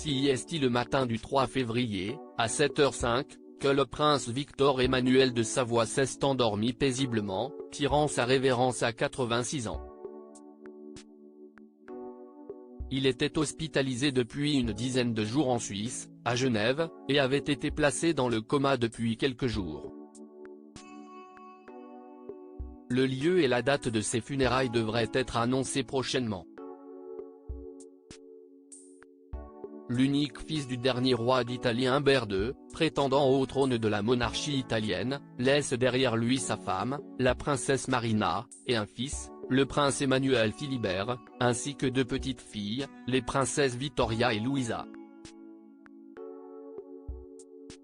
CIST le matin du 3 février, à 7h05, que le prince Victor Emmanuel de Savoie s'est endormi paisiblement, tirant sa révérence à 86 ans. Il était hospitalisé depuis une dizaine de jours en Suisse, à Genève, et avait été placé dans le coma depuis quelques jours. Le lieu et la date de ses funérailles devraient être annoncés prochainement. L'unique fils du dernier roi d'Italie Humbert II, prétendant au trône de la monarchie italienne, laisse derrière lui sa femme, la princesse Marina, et un fils, le prince Emmanuel Philibert, ainsi que deux petites filles, les princesses Vittoria et Louisa.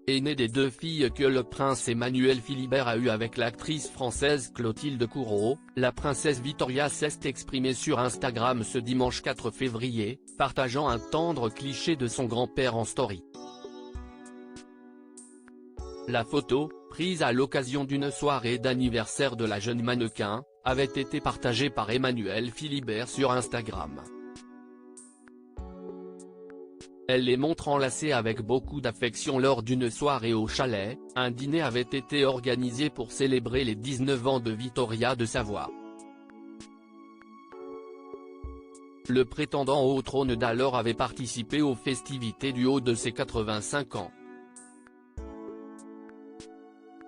Aînée des deux filles que le prince Emmanuel Philibert a eues avec l'actrice française Clotilde Courreau, la princesse Vittoria s'est exprimée sur Instagram ce dimanche 4 février, partageant un tendre cliché de son grand-père en story. La photo, prise à l'occasion d'une soirée d'anniversaire de la jeune mannequin, avait été partagée par Emmanuel Philibert sur Instagram. Elle les montre enlacés avec beaucoup d'affection lors d'une soirée au chalet. Un dîner avait été organisé pour célébrer les 19 ans de Vittoria de Savoie. Le prétendant au trône d'alors avait participé aux festivités du haut de ses 85 ans.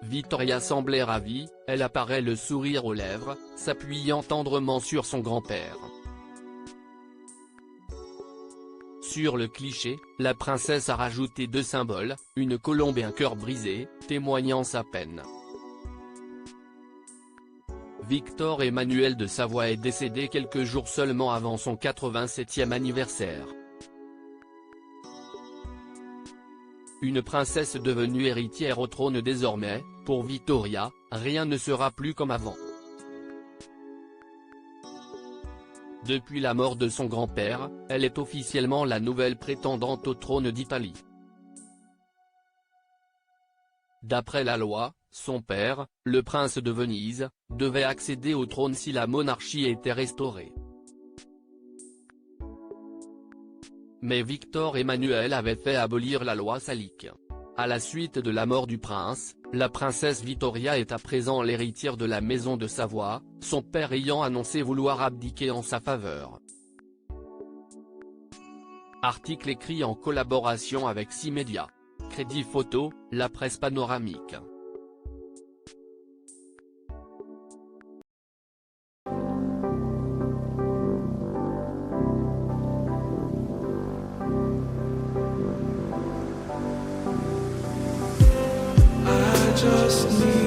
Vittoria semblait ravie, elle apparaît le sourire aux lèvres, s'appuyant tendrement sur son grand-père. Sur le cliché, la princesse a rajouté deux symboles, une colombe et un cœur brisé, témoignant sa peine. Victor Emmanuel de Savoie est décédé quelques jours seulement avant son 87e anniversaire. Une princesse devenue héritière au trône désormais, pour Vittoria, rien ne sera plus comme avant. Depuis la mort de son grand-père, elle est officiellement la nouvelle prétendante au trône d'Italie. D'après la loi, son père, le prince de Venise, devait accéder au trône si la monarchie était restaurée. Mais Victor Emmanuel avait fait abolir la loi salique. À la suite de la mort du prince, la princesse Vittoria est à présent l'héritière de la maison de Savoie, son père ayant annoncé vouloir abdiquer en sa faveur. Article écrit en collaboration avec 6 médias. Crédit photo, la presse panoramique. Just need